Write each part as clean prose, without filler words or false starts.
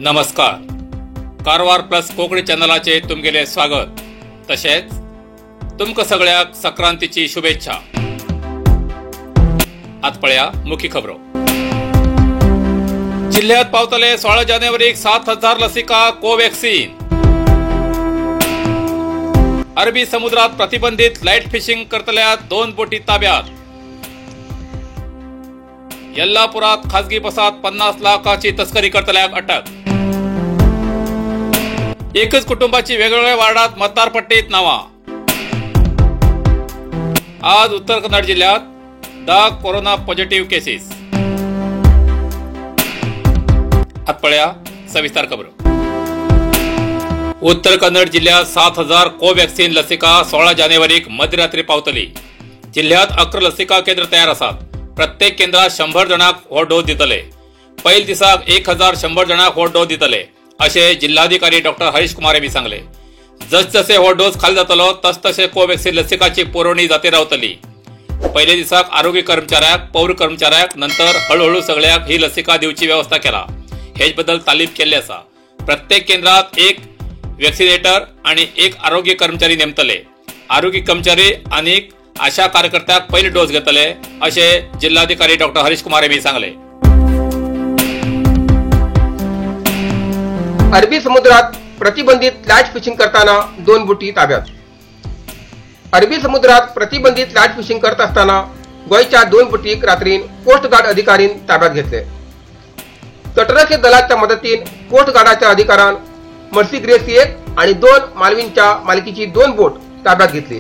नमस्कार. कारवार प्लस कोंकणी चॅनलाचे तुमगेले स्वागत. तसेच तुमकां सगळ्याक संक्रांतीची शुभेच्छा. आत पळया मुख्य खबरो. जिल्ह्यात पावतले 16 जानेवारीक 7,000 लसिका कोव्हॅक्सिन. अरबी समुद्रात प्रतिबंधित लाईट फिशिंग करतल्या 2 बोटी ताब्यात. यल्लापुरात खासगी बसात 50 लाखाची तस्करी करतल्याक अटक. एकच कुटुंबाची वेगवेगळ्या वार्डात मतदार पट्टीत नावा. आज उत्तर कन्नड जिल्ह्यात 10 कोरोना पॉझिटिव्ह केसेस. आत पळया सविस्तर खबर. उत्तर कन्नड जिल्ह्यात 7,000 कोव्हॅक्सिन लसिका 16 जानेवारीक मध्यरात्री पावतली. जिल्ह्यात 11 लसिका केंद्र तयार आसात. प्रत्येक केंद्रात 100 जणांक हो डोस दितले. पहिल्या दिसाक 1,100 जणांक हो डोस दितले असे जिल्हाधिकारी डॉक्टर हरीश कुमार यांनी सांगले. जसजसे हो डोस खाली जातलो तसतसे कोव्हॅक्सिन लसिकाची पुरवणी जाती रावतली. पहिल्या दिसाक आरोग्य कर्मचाऱ्याक, पौर कर्मचाऱ्याक, नंतर हळूहळू सगळ्याक ही लसिका दिवची व्यवस्था केला. हेच बद्दल तालीम केल्ली आसा. प्रत्येक केंद्रात एक वॅक्सिनेटर आणि एक आरोग्य कर्मचारी नेमतले. आरोग्य कर्मचारी आणि आशा कार्यकर्त्याक पहिले डोस घेतले असे जिल्हाधिकारी डॉक्टर हरीश कुमार यांनी सांगले. अरबी समुद्रात प्रतिबंधित लाईट फिशिंग करताना 2 बोटी ताब्यात. अरबी समुद्रात प्रतिबंधित लाईट फिशिंग करत असताना गोयच्या 2 बोटीक रात्रीन कोस्ट गार्ड अधिकारीन ताब्यात घेतले. तटरक्षक दलाच्या मदतीन कोस्ट गार्डाच्या अधिकाऱ्यान मर्सी ग्रेस 1 आणि 2 मालवींच्या मालकीची 2 बोट ताब्यात घेतली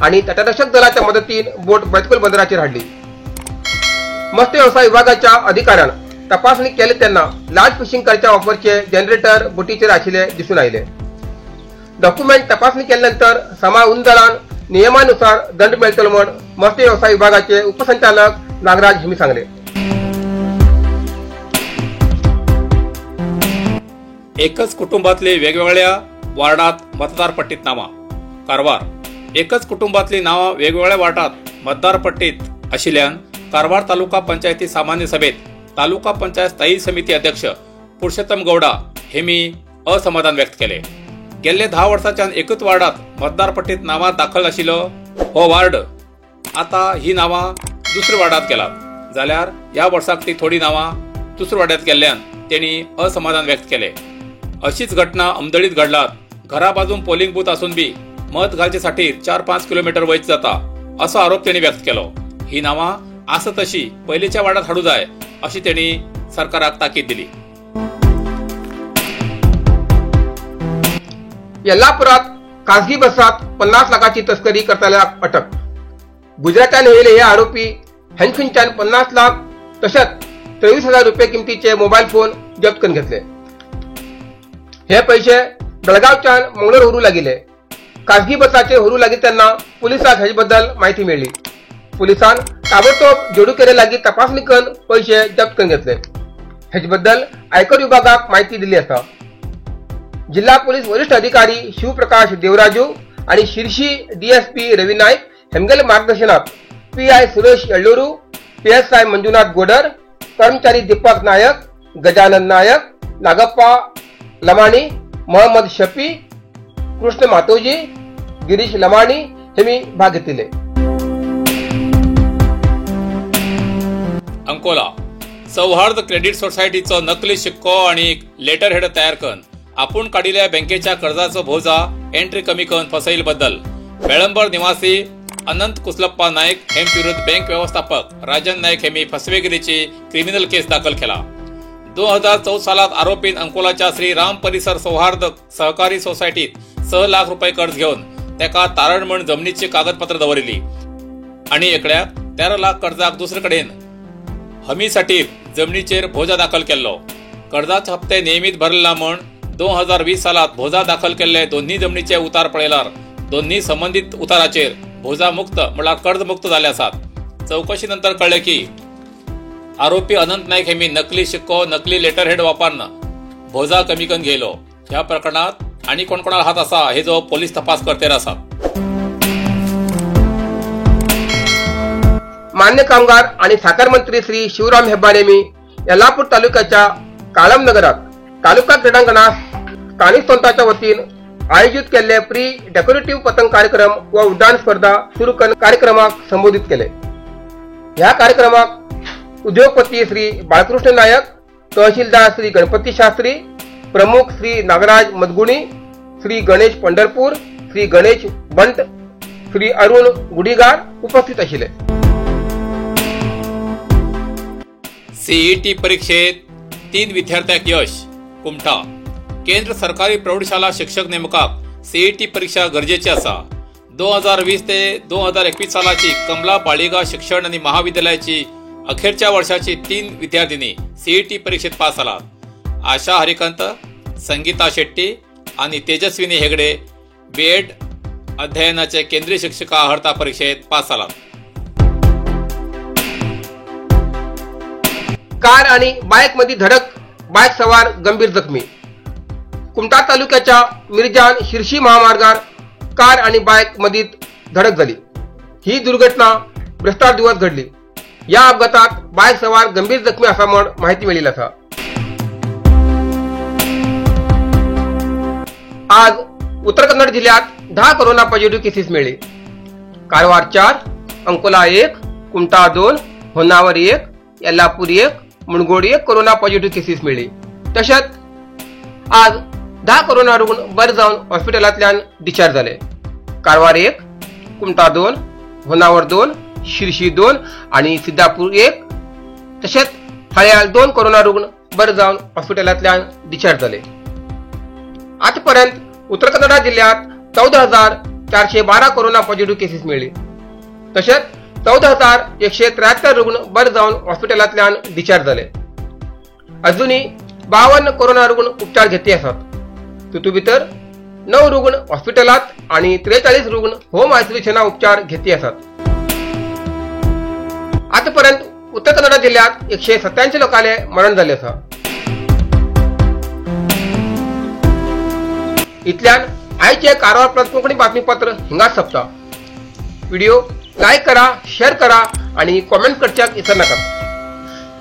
आणि तटरक्षक दलाच्या मदतीन बोट बैतकुल बंदराचेर हाडली. मत्स्य व्यवसाय विभागाच्या अधिकाऱ्यान तपासणी केली त्यांना लाईट फिशिंग करच्या वापरचे जनरेटर बोटीचेर आशिल्ले दिसून आयले. डॉक्युमेंट तपासणी केल्यानंतर सांबाळून दलान नियमानुसार दंड मेळटलो म्हण मत्स्य व्यवसाय विभागाचे उपसंचालक नागराज हेमी सांगले. एकच कुटुंबातली वेगवेगळ्या वार्डात मतदार पट्टीत नावा. कारवार. एकच कुटुंबातली नावा वेगवेगळ्या वार्डात मतदार पट्टीत आशिल्ल्यान कारवार तालुका पंचायती सामान्य सभेत तालुका पंचायत स्थायी समिती अध्यक्ष पुरुषोत्तम गौडा हेमी असमाधान व्यक्त केले. गेल्ले 10 वर्षांच्यान एकच वार्डात मतदार पट्टीत नावा दाखल आशिल्लो हो वार्ड आता ही नावा दुसऱ्या वार्डात गेलात जाल्यार या वर्साक ती थोडी नावा दुसऱ्या वार्डात गेल्ल्यान त्यांनी असमाधान व्यक्त केले. अशीच घटना अमदळीत घडलात. घरा बाजून पोलिंग बूथ असून बी मत घालचेसाठी 4-5 किलोमीटर वयच जाता असो आरोप त्यांनी व्यक्त केलो. ही नावा आसा तशी पहिलेच्या वार्डात हाडू जाय अशी त्यांनी सरकाराक ताकीद दिली. यल्लापुरात खासगी बसात 50 लाखाची तस्करी करतल्याक अटक. गुजरातान येयले हे आरोपी हंखुंच्यान 50 लाख तशेंच 23,000 रुपये किमतीचे मोबाईल फोन जप्त करून घेतले. हे पैसे बेळगावच्यान मंगळूर व्हरू लागिले. खासगी बसाचे व्हरू लागी तेन्ना पुलिसाक हेचे बद्दल माहिती मेळ्ळी. पुलिसान ताबडतोब जोडुकेरे लागीं तपासणी करून पैसे जप्त करून घेतले. हेचे बद्दल आयकर विभागाक माहिती दिली आसा. जिल्हा पोलीस वरिष्ठ अधिकारी शिवप्रकाश देवराजू आणि शिर्शी डीएसपी रवी नाईक हेमगेले मार्गदर्शनात पीआय सुरेश येळ्ळूरू, पीएसआय मंजुनाथ गोडर, कर्मचारी दीपक नायक, गजानन नायक, नागप्पा लमाणी, मोहम्मद शफी, कृष्ण मातोजी, गिरीश लमाणी हेमी भाग घेतले. अंकोला. सौहार्द क्रेडिट सोसायटीचो नकली शिक्को आणि लेटर हेड तयार करून आपूण काडिल्ल्या बँकेच्या कर्जाचो भोजा एंट्री कमी करून फसयिल्ले बद्दल बेळंबर निवासी अनंत कुसलप्पा नायक हेम विरुद्ध बँक व्यवस्थापक राजन नायक हेमी फसवेगिरीची क्रिमिनल केस दाखल केला. 2014 सालात आरोपीन अंकोलाच्या श्री राम परिसर सौहार्द सहकारी सोसायटीत 6 लाख रुपये कर्ज घेऊन त्याका तारण म्हण जमनीची कागदपत्र दवरिल्ली आणि एकड्याक 13 लाख कर्जाक दुसरे कडेन हमीसाठी जमनीचेर भोजा दाखल केल्लो. कर्जाचे हप्ते नियमित भरला म्हण 2020 सालात भोजा दाखल केल्ले दोन्ही जमनीचे उतार पळयल्यार दोन्ही संबंधित उताराचेर भोजा मुक्त म्हळ्यार कर्ज मुक्त जाले आसात. चौकशी नंतर कळले की आरोपी अनंत नाईक हेमी नकली शिक्को, नकली लेटर हेड वापरून भोजा कमी करून घेयलो. ह्या प्रकरणात आणि कोणाला हात आसा हेजो पोलीस तपास करतेर आसात. मान्य कामगार आणि साखर मंत्री श्री शिवराम हेब्बार यांनी यल्लापूर तालुक्याच्या काळम नगरात तालुका क्रीडांगणात स्थानिक संस्थांच्या वतीन आयोजित केलेले प्री डेकोरेटिव्ह पतंग कार्यक्रम व उड्डाण स्पर्धा सुरू कार्यक्रमाक संबोधित केले। या कार्यक्रमाक उद्योगपती श्री बाळकृष्ण नायक, तहसीलदार श्री गणपती शास्त्री, प्रमुख श्री नागराज मदगुणी, श्री गणेश पंढरपूर, श्री गणेश बंट, श्री अरुण गुडीगार उपस्थित आशिल्ले। सीईटी परीक्षेत 3 विद्यार्थ्यांक यश कुमठा। केंद्र सरकारी प्रौढशाला शिक्षक नेमकाक सीईटी परीक्षा गरजेची आसा। 2020 ते 2021 सालाची कमला बाळिगा शिक्षण आणि महाविद्यालयाची अखेरच्या वर्षाची 3 विद्यार्थिनी सीईटी परीक्षेत पास जालात। आशा हरिकांत, संगीता शेट्टी आणि तेजस्विनी हेगडे बीएड अध्ययनाचे केंद्रीय शिक्षिका अर्हता परीक्षेत पास जालात। कार आणि बाईक मध्ये धडक, बाईक सवार गंभीर जखमी। कुमठा तालुक्याच्या मिरजान शिर्शी महामार्गावर कार आणि बाईक मध्ये धडक झाली। ही दुर्घटना बृहस्पती दिवस घडली। या अपघातात बाईक सवार गंभीर जखमी असा म्हण माहिती मिळाली आसा। आज उत्तर कन्नड जिल्ह्यात 10 कोरोना पॉझिटिव्ह केसेस मिळाले। Karwar 4, Ankola 1, Kumta 2, Honnavar 1, Yellapur 1, मुणगोड 1 corona positive cases मिळाले। तसेच आज 10 कोरोना रुग्ण बरे जाऊन हॉस्पिटलांतल्यान डिस्चार्ज झाले। कारवार 1, कुमठा 2, होन्नावर 2, शिर्शी 2 आणि सिद्धापूर 1 तसेच हळयाळ 2 कोरोना रुग्ण बरे जाऊन हॉस्पिटलांतल्यान डिस्चार्ज झाले। आजपर्यंत उत्तर कन्नड जिल्ह्यात 14,412 कोरोना पॉझिटिव्ह केसेस मिळाले। तसेच 14,173 रुग्ण बरे जाऊन हॉस्पिटलांतल्यान डिस्चार्ज झाले। अजूनही 52 कोरोना रुग्ण उपचार घेतले असतात। तितू भितर 9 रुग्ण हॉस्पिटलात आणि 43 रुग्ण होम आयसोलेशना उपचार घेतले असतात। आजपर्यंत उत्तर कन्नड जिल्ह्यात 187 लोकांले मरण झाले असा। इतल्यान आयचे कारवार प्लस कोंकणी बातमीपत्र हिंगाच सोंपता। व्हिडिओ लाईक करा, शेअर करा आणि कॉमेंट करच्याक विसरू नका।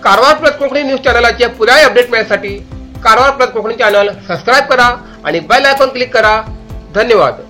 कारवार प्लस कोंकणी न्यूज चॅनलाचे पुराय अपडेट मिळण्यासाठी Karwar plus Konkani channel subscribe करा आणि बेल आयकॉन क्लिक करा। धन्यवाद।